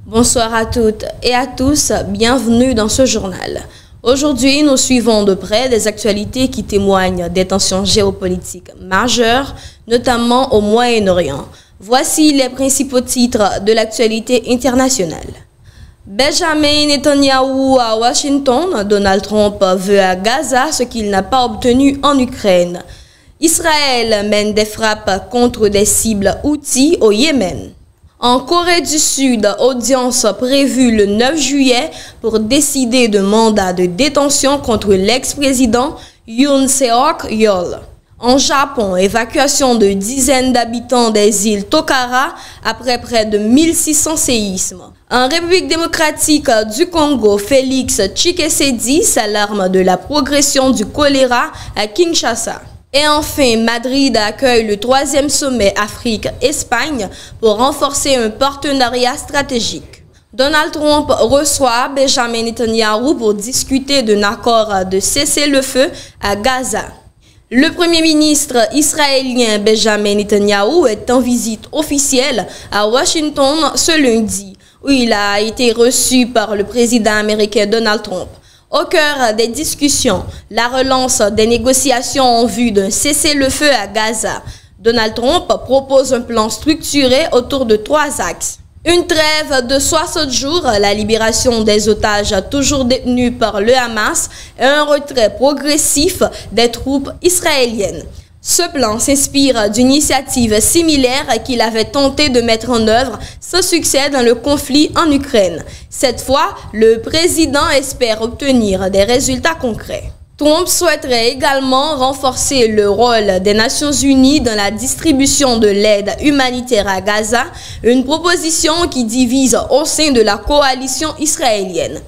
Bonsoir à toutes et à tous, bienvenue dans ce journal. Aujourd'hui, nous suivons de près des actualités qui témoignent des tensions géopolitiques majeures, notamment au Moyen-Orient. Voici les principaux titres de l'actualité internationale. Benjamin Netanyahu à Washington, Donald Trump veut à Gaza ce qu'il n'a pas obtenu en Ukraine. Israël mène des frappes contre des cibles Houthis au Yémen. En Corée du Sud, audience prévue le 9 juillet pour décider de mandat de détention contre l'ex-président Yoon Seok-yeol. En Japon, évacuation de dizaines d'habitants des îles Tokara après près de 1600 séismes. En République démocratique du Congo, Félix Tshisekedi s'alarme de la progression du choléra à Kinshasa. Et enfin, Madrid accueille le 3e sommet Afrique-Espagne pour renforcer un partenariat stratégique. Donald Trump reçoit Benjamin Netanyahu pour discuter d'un accord de cessez-le-feu à Gaza. Le Premier ministre israélien Benjamin Netanyahu est en visite officielle à Washington ce lundi, où il a été reçu par le président américain Donald Trump. Au cœur des discussions, la relance des négociations en vue d'un cessez-le-feu à Gaza. Donald Trump propose un plan structuré autour de 3 axes. Une trêve de 60 jours, la libération des otages toujours détenus par le Hamas et un retrait progressif des troupes israéliennes. Ce plan s'inspire d'une initiative similaire qu'il avait tenté de mettre en œuvre sans succès dans le conflit en Ukraine. Cette fois, le président espère obtenir des résultats concrets. Trump souhaiterait également renforcer le rôle des Nations Unies dans la distribution de l'aide humanitaire à Gaza, une proposition qui divise au sein de la coalition israélienne.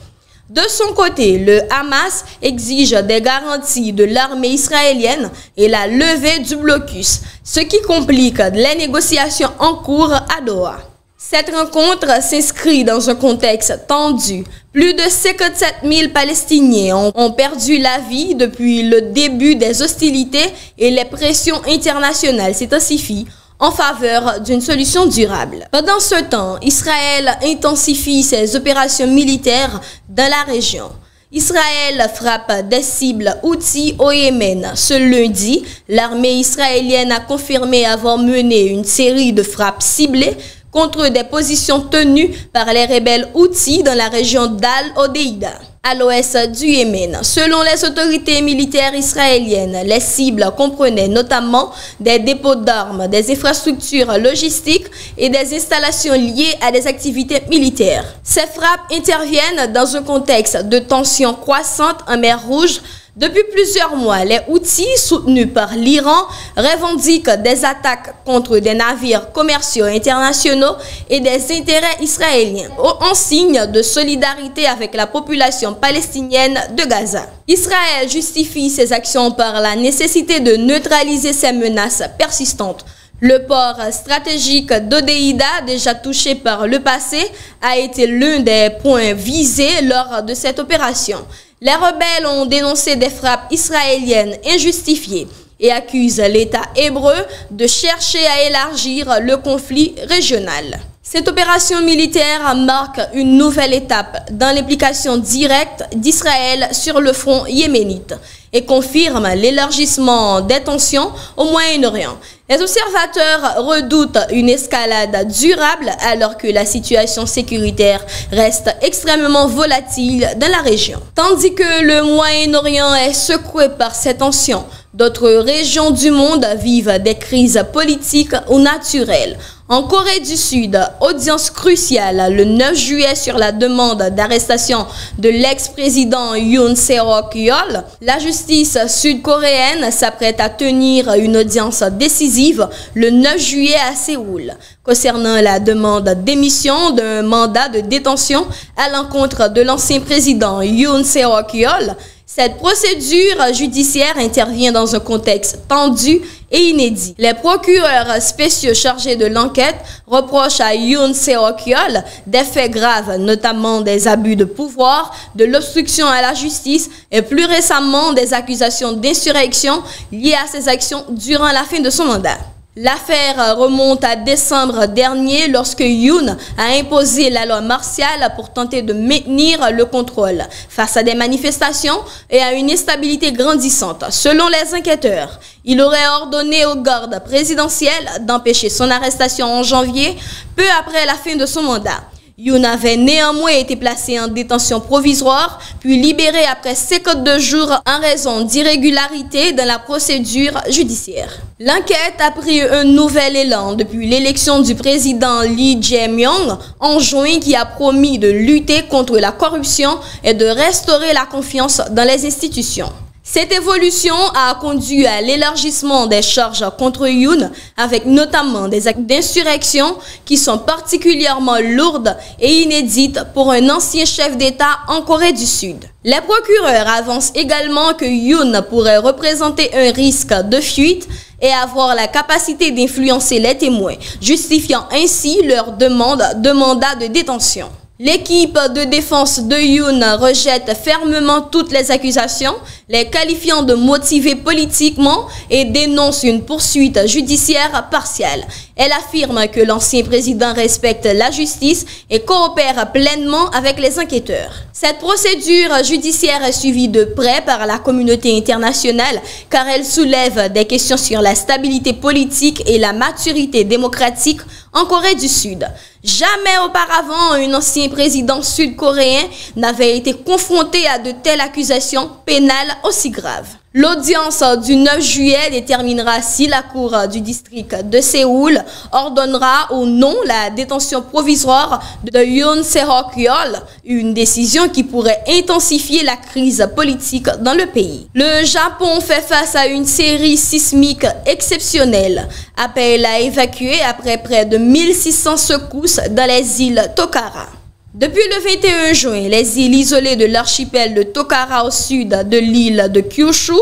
De son côté, le Hamas exige des garanties de l'armée israélienne et la levée du blocus, ce qui complique les négociations en cours à Doha. Cette rencontre s'inscrit dans un contexte tendu. Plus de 57 000 Palestiniens ont perdu la vie depuis le début des hostilités et les pressions internationales s'intensifient en faveur d'une solution durable. Pendant ce temps, Israël intensifie ses opérations militaires dans la région. Israël frappe des cibles Houthis au Yémen. Ce lundi, l'armée israélienne a confirmé avoir mené une série de frappes ciblées contre des positions tenues par les rebelles Houthis dans la région d'Al-Hodeïda, à l'ouest du Yémen. Selon les autorités militaires israéliennes, les cibles comprenaient notamment des dépôts d'armes, des infrastructures logistiques et des installations liées à des activités militaires. Ces frappes interviennent dans un contexte de tensions croissantes en mer Rouge. Depuis plusieurs mois, les Houthis, soutenus par l'Iran, revendiquent des attaques contre des navires commerciaux internationaux et des intérêts israéliens, en signe de solidarité avec la population palestinienne de Gaza. Israël justifie ses actions par la nécessité de neutraliser ces menaces persistantes. Le port stratégique d'Hodeïda, déjà touché par le passé, a été l'un des points visés lors de cette opération. Les rebelles ont dénoncé des frappes israéliennes injustifiées et accusent l'État hébreu de chercher à élargir le conflit régional. Cette opération militaire marque une nouvelle étape dans l'implication directe d'Israël sur le front yéménite et confirme l'élargissement des tensions au Moyen-Orient. Les observateurs redoutent une escalade durable alors que la situation sécuritaire reste extrêmement volatile dans la région. Tandis que le Moyen-Orient est secoué par ces tensions, d'autres régions du monde vivent des crises politiques ou naturelles. En Corée du Sud, audience cruciale le 9 juillet sur la demande d'arrestation de l'ex-président Yoon Seok-yeol. La justice sud-coréenne s'apprête à tenir une audience décisive le 9 juillet à Séoul concernant la demande d'émission d'un mandat de détention à l'encontre de l'ancien président Yoon Seok-yeol. Cette procédure judiciaire intervient dans un contexte tendu et inédit. Les procureurs spéciaux chargés de l'enquête reprochent à Yoon Seok-yeol des faits graves, notamment des abus de pouvoir, de l'obstruction à la justice et plus récemment des accusations d'insurrection liées à ses actions durant la fin de son mandat. L'affaire remonte à décembre dernier lorsque Yoon a imposé la loi martiale pour tenter de maintenir le contrôle face à des manifestations et à une instabilité grandissante. Selon les enquêteurs, il aurait ordonné aux gardes présidentiels d'empêcher son arrestation en janvier, peu après la fin de son mandat. Yoon avait néanmoins été placé en détention provisoire, puis libéré après 52 jours en raison d'irrégularités dans la procédure judiciaire. L'enquête a pris un nouvel élan depuis l'élection du président Lee Jae-myung en juin, qui a promis de lutter contre la corruption et de restaurer la confiance dans les institutions. Cette évolution a conduit à l'élargissement des charges contre Yoon, avec notamment des actes d'insurrection qui sont particulièrement lourdes et inédites pour un ancien chef d'État en Corée du Sud. Les procureurs avancent également que Yoon pourrait représenter un risque de fuite et avoir la capacité d'influencer les témoins, justifiant ainsi leur demande de mandat de détention. L'équipe de défense de Yoon rejette fermement toutes les accusations, les qualifiant de motivées politiquement, et dénonce une poursuite judiciaire partielle. Elle affirme que l'ancien président respecte la justice et coopère pleinement avec les enquêteurs. Cette procédure judiciaire est suivie de près par la communauté internationale car elle soulève des questions sur la stabilité politique et la maturité démocratique en Corée du Sud. Jamais auparavant, un ancien président sud-coréen n'avait été confronté à de telles accusations pénales aussi graves. L'audience du 9 juillet déterminera si la Cour du district de Séoul ordonnera ou non la détention provisoire de Yoon Se-yeol, une décision qui pourrait intensifier la crise politique dans le pays. Le Japon fait face à une série sismique exceptionnelle. Appel à évacuer après près de 1600 secousses dans les îles Tokara. Depuis le 21 juin, les îles isolées de l'archipel de Tokara au sud de l'île de Kyushu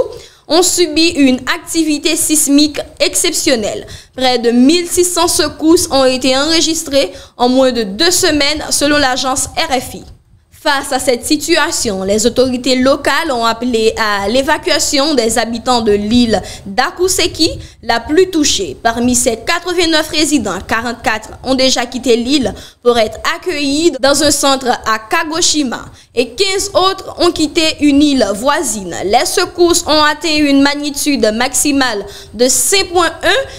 ont subi une activité sismique exceptionnelle. Près de 1600 secousses ont été enregistrées en moins de 2 semaines selon l'agence RFI. Face à cette situation, les autorités locales ont appelé à l'évacuation des habitants de l'île d'Akuseki, la plus touchée. Parmi ces 89 résidents, 44 ont déjà quitté l'île pour être accueillis dans un centre à Kagoshima et 15 autres ont quitté une île voisine. Les secousses ont atteint une magnitude maximale de 5.1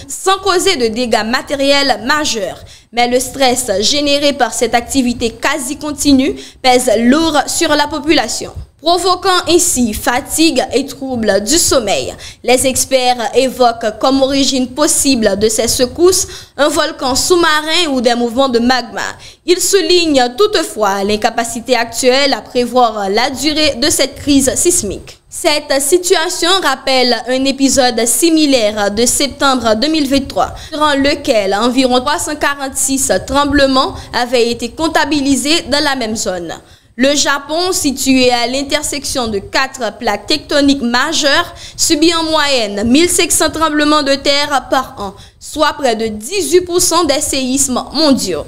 sans causer de dégâts matériels majeurs. Mais le stress généré par cette activité quasi continue pèse lourd sur la population, provoquant ainsi fatigue et troubles du sommeil. Les experts évoquent comme origine possible de ces secousses un volcan sous-marin ou des mouvements de magma. Ils soulignent toutefois l'incapacité actuelle à prévoir la durée de cette crise sismique. Cette situation rappelle un épisode similaire de septembre 2023, durant lequel environ 346 tremblements avaient été comptabilisés dans la même zone. Le Japon, situé à l'intersection de 4 plaques tectoniques majeures, subit en moyenne 1500 tremblements de terre par an, soit près de 18% des séismes mondiaux.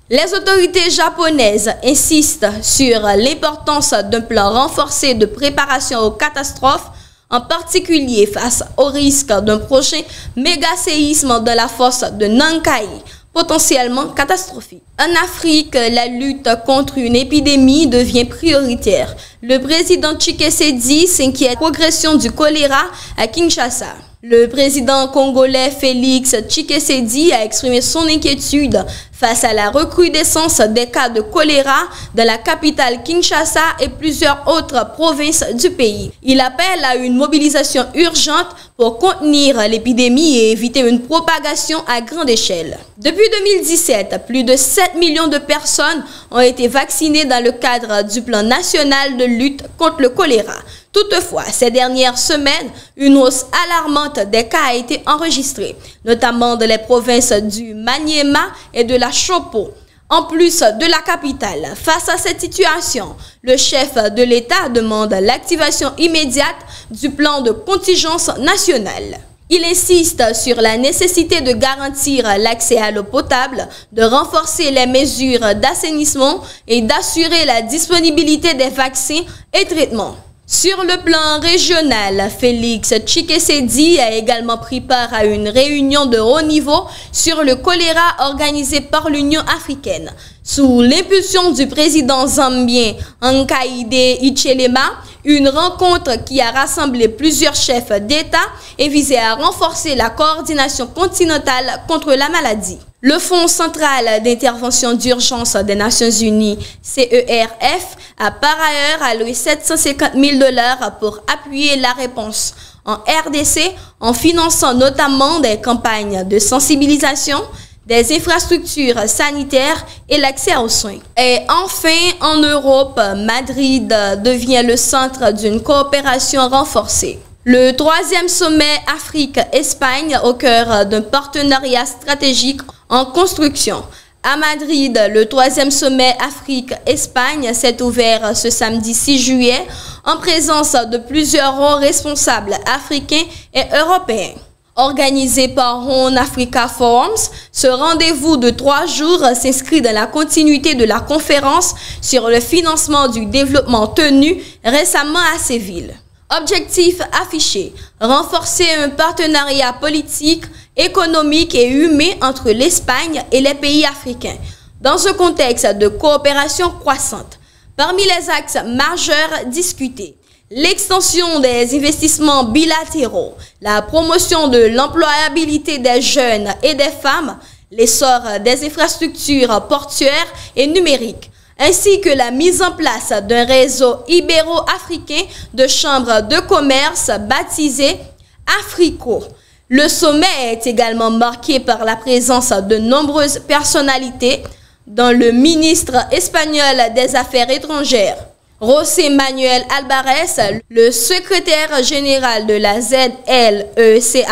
Les autorités japonaises insistent sur l'importance d'un plan renforcé de préparation aux catastrophes, en particulier face au risque d'un prochain méga-séisme dans la fosse de Nankai, potentiellement catastrophique. En Afrique, la lutte contre une épidémie devient prioritaire. Le président Tshisekedi s'inquiète de la progression du choléra à Kinshasa. Le président congolais Félix Tshisekedi a exprimé son inquiétude face à la recrudescence des cas de choléra dans la capitale Kinshasa et plusieurs autres provinces du pays. Il appelle à une mobilisation urgente pour contenir l'épidémie et éviter une propagation à grande échelle. Depuis 2017, plus de 7 millions de personnes ont été vaccinées dans le cadre du plan national de lutte contre le choléra. Toutefois, ces dernières semaines, une hausse alarmante des cas a été enregistrée, notamment dans les provinces du Maniema et de la Chopo, en plus de la capitale. Face à cette situation, le chef de l'État demande l'activation immédiate du plan de contingence nationale. Il insiste sur la nécessité de garantir l'accès à l'eau potable, de renforcer les mesures d'assainissement et d'assurer la disponibilité des vaccins et traitements. Sur le plan régional, Félix Tshisekedi a également pris part à une réunion de haut niveau sur le choléra organisée par l'Union africaine. Sous l'impulsion du président zambien Hakainde Hichilema, une rencontre qui a rassemblé plusieurs chefs d'État et visait à renforcer la coordination continentale contre la maladie. Le Fonds central d'intervention d'urgence des Nations Unies, CERF, a par ailleurs alloué 750 000 $ pour appuyer la réponse en RDC en finançant notamment des campagnes de sensibilisation, des infrastructures sanitaires et l'accès aux soins. Et enfin, en Europe, Madrid devient le centre d'une coopération renforcée. Le 3e sommet Afrique-Espagne au cœur d'un partenariat stratégique en construction. À Madrid, le 3e sommet Afrique-Espagne s'est ouvert ce samedi 6 juillet en présence de plusieurs hauts responsables africains et européens. Organisé par Horn Africa Forums, ce rendez-vous de 3 jours s'inscrit dans la continuité de la conférence sur le financement du développement tenue récemment à Séville. Objectif affiché, renforcer un partenariat politique, économique et humain entre l'Espagne et les pays africains, dans un contexte de coopération croissante. Parmi les axes majeurs discutés, l'extension des investissements bilatéraux, la promotion de l'employabilité des jeunes et des femmes, l'essor des infrastructures portuaires et numériques, ainsi que la mise en place d'un réseau ibéro-africain de chambres de commerce baptisé Africo. Le sommet est également marqué par la présence de nombreuses personnalités, dont le ministre espagnol des Affaires étrangères, José Manuel Alvarez, le secrétaire général de la ZLECAF,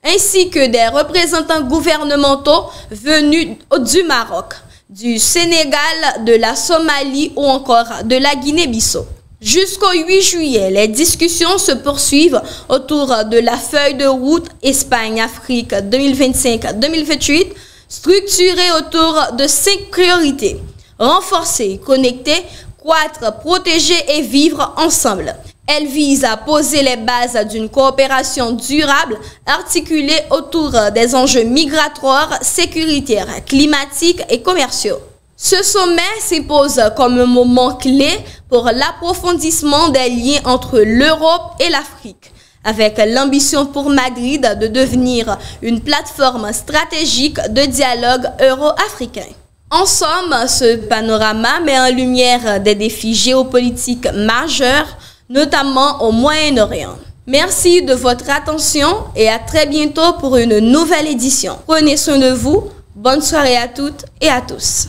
ainsi que des représentants gouvernementaux venus du Maroc, du Sénégal, de la Somalie ou encore de la Guinée-Bissau. Jusqu'au 8 juillet, les discussions se poursuivent autour de la feuille de route Espagne-Afrique 2025-2028, structurée autour de 5 priorités. Renforcer, connecter, croître, protéger et vivre ensemble. Elle vise à poser les bases d'une coopération durable articulée autour des enjeux migratoires, sécuritaires, climatiques et commerciaux. Ce sommet s'impose comme un moment clé pour l'approfondissement des liens entre l'Europe et l'Afrique, avec l'ambition pour Madrid de devenir une plateforme stratégique de dialogue euro-africain. En somme, ce panorama met en lumière des défis géopolitiques majeurs, notamment au Moyen-Orient. Merci de votre attention et à très bientôt pour une nouvelle édition. Prenez soin de vous. Bonne soirée à toutes et à tous.